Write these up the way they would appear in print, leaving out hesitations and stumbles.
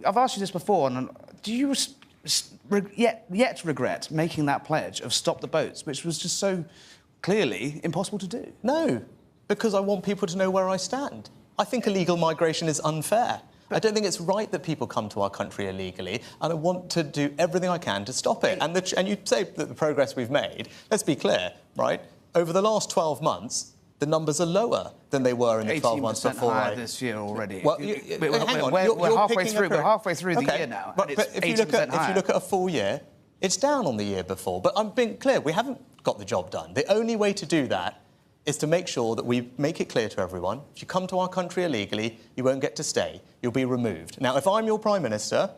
I've asked you this before, and do you yet regret making that pledge of stop the boats, which was just so clearly impossible to do? No, because I want people to know where I stand. I think illegal migration is unfair. I don't think it's right that people come to our country illegally, and I want to do everything I can to stop it. And you say that the progress we've made, let's be clear, right? Over the last 12 months, the numbers are lower than they were in the 12 months before. Higher this year already. Well, hang on. We're halfway through the year now. But if you look at a full year, it's down on the year before. But I'm being clear, we haven't got the job done. The only way to do that is to make sure that we make it clear to everyone, if you come to our country illegally, you won't get to stay. You'll be removed. Now, if I'm your Prime Minister,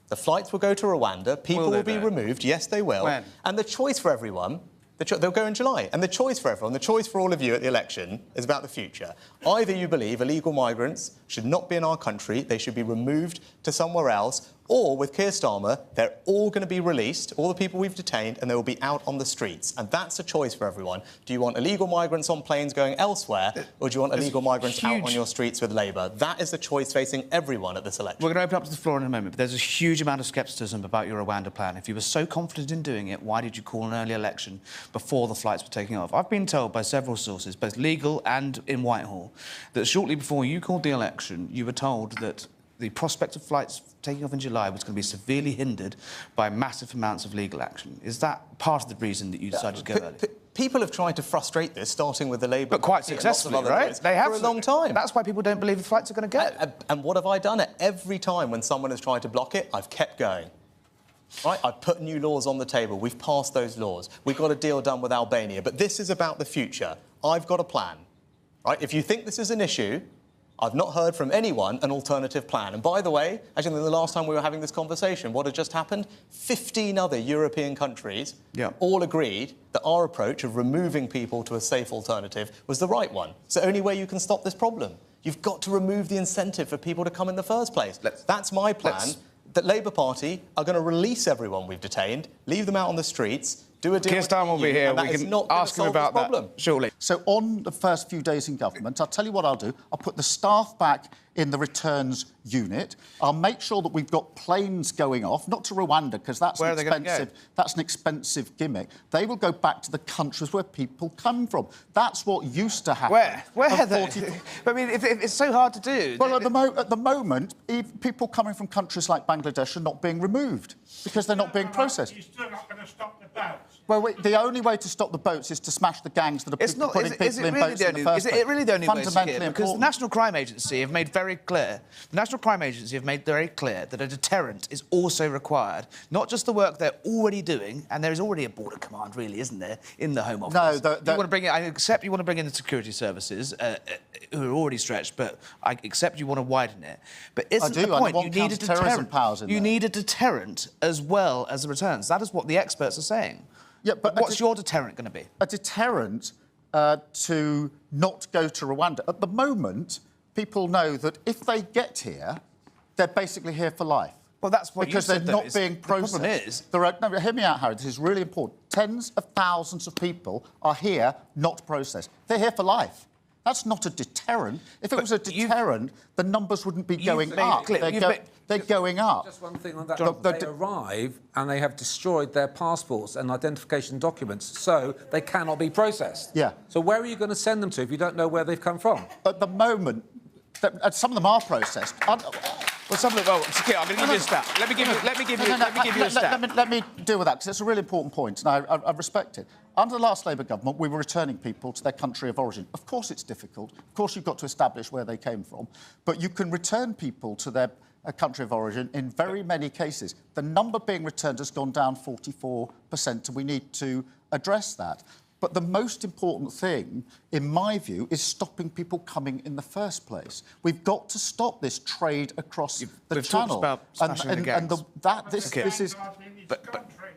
the flights will go to Rwanda, people will be removed. Yes, they will. When? And the choice for everyone... They'll go in July. And the choice for everyone, the choice for all of you at the election is about the future. Either you believe illegal migrants should not be in our country, they should be removed to somewhere else, or with Keir Starmer, they're all going to be released, all the people we've detained, and they will be out on the streets. And that's a choice for everyone. Do you want illegal migrants on planes going elsewhere, or do you want illegal migrants out on your streets with Labour? That is the choice facing everyone at this election. We're going to open up to the floor in a moment, but there's a huge amount of scepticism about your Rwanda plan. If you were so confident in doing it, why did you call an early election before the flights were taking off? I've been told by several sources, both legal and in Whitehall, that shortly before you called the election, you were told that the prospect of flights taking off in July was going to be severely hindered by massive amounts of legal action. Is that part of the reason that you decided to go early? People have tried to frustrate this, starting with the Labour... But quite successfully, right? They have for a long time. That's why people don't believe the flights are going to go. And what have I done? Every time when someone has tried to block it, I've kept going. Right? I've put new laws on the table. We've passed those laws. We've got a deal done with Albania. But this is about the future. I've got a plan. Right? If you think this is an issue... I've not heard from anyone an alternative plan. And by the way, actually, the last time we were having this conversation, what had just happened? 15 other European countries all agreed that our approach of removing people to a safe alternative was the right one. It's the only way you can stop this problem. You've got to remove the incentive for people to come in the first place. That's my plan. That Labour Party are going to release everyone we've detained, leave them out on the streets, do a deal Keir Starmer will be here. We can ask him about that shortly. So on the first few days in government, I'll tell you what I'll do. I'll put the staff back in the returns unit. I'll make sure that we've got planes going off, not to Rwanda, because that's an expensive gimmick. They will go back to the countries where people come from. That's what used to happen. Where are they? I mean, it's so hard to do. Well, at the moment, people coming from countries like Bangladesh are not being removed because they're not being processed. You're still not going to stop the boats. Well, the only way to stop the boats is to smash the gangs that are putting people in boats in the first place. Is it really the only way to Fundamentally get? Because the National Crime Agency have made very clear, that a deterrent is also required. Not just the work they're already doing, and there is already a border command, really, isn't there, in the Home Office? No, you want to bring in, I accept you want to bring in the security services, who are already stretched, but I accept you want to widen it. But isn't the point you need a deterrent? You need a deterrent as well as the returns. That is what the experts are saying. Yeah, but what's your deterrent going to be? A deterrent to not go to Rwanda. At the moment, people know that if they get here, they're basically here for life. Well, that's what because they're not being processed. The problem is... No, hear me out, Harry. This is really important. Tens of thousands of people are here not processed. They're here for life. That's not a deterrent. If it was a deterrent, the numbers wouldn't be going up. They're going up. Just one thing on that. They arrive and they have destroyed their passports and identification documents, so they cannot be processed. Yeah. So where are you going to send them to if you don't know where they've come from? At the moment, some of them are processed. Well, some of them... Well, I'm going to give you a stat. Let me give you a stat. Let me deal with that, because it's a really important point, and I respect it. Under the last Labour government, we were returning people to their country of origin. Of course it's difficult. Of course you've got to establish where they came from. But you can return people to their country of origin in very many cases. The number being returned has gone down 44%, and we need to address that. But the most important thing, in my view, is stopping people coming in the first place. We've got to stop this trade across the channel. We've talked about smashing the gangs. This is...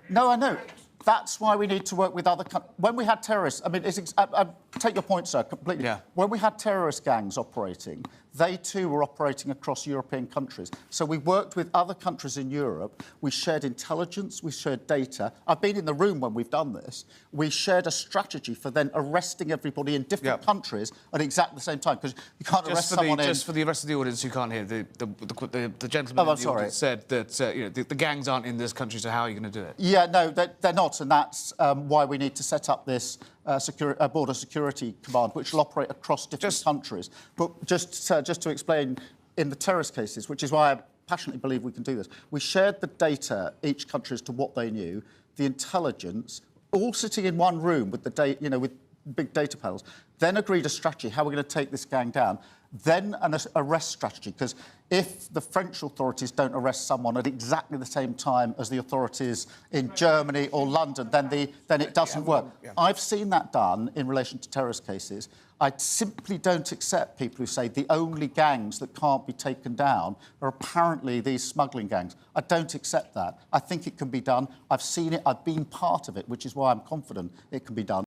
No, I know. That's why we need to work with other countries. When we had terrorists... I mean, I take your point, sir, completely. Yeah. When we had terrorist gangs operating, They too were operating across European countries. So we worked with other countries in Europe. We shared intelligence, we shared data. I've been in the room when we've done this. We shared a strategy for then arresting everybody in different countries at exactly the same time, because you can't arrest someone Just for the rest of the audience who can't hear, the gentleman in the audience said that the gangs aren't in this country, so how are you going to do it? Yeah, no, they're not, and that's why we need to set up this border security command, which will operate across different countries. But just to explain, in the terrorist cases, which is why I passionately believe we can do this, we shared the data, each country, as to what they knew, the intelligence, all sitting in one room with with big data panels, then agreed a strategy, how we're going to take this gang down, then an arrest strategy, because if the French authorities don't arrest someone at exactly the same time as the authorities in Germany or London, then it doesn't work. Yeah. I've seen that done in relation to terrorist cases. I simply don't accept people who say the only gangs that can't be taken down are apparently these smuggling gangs. I don't accept that. I think it can be done. I've seen it. I've been part of it, which is why I'm confident it can be done.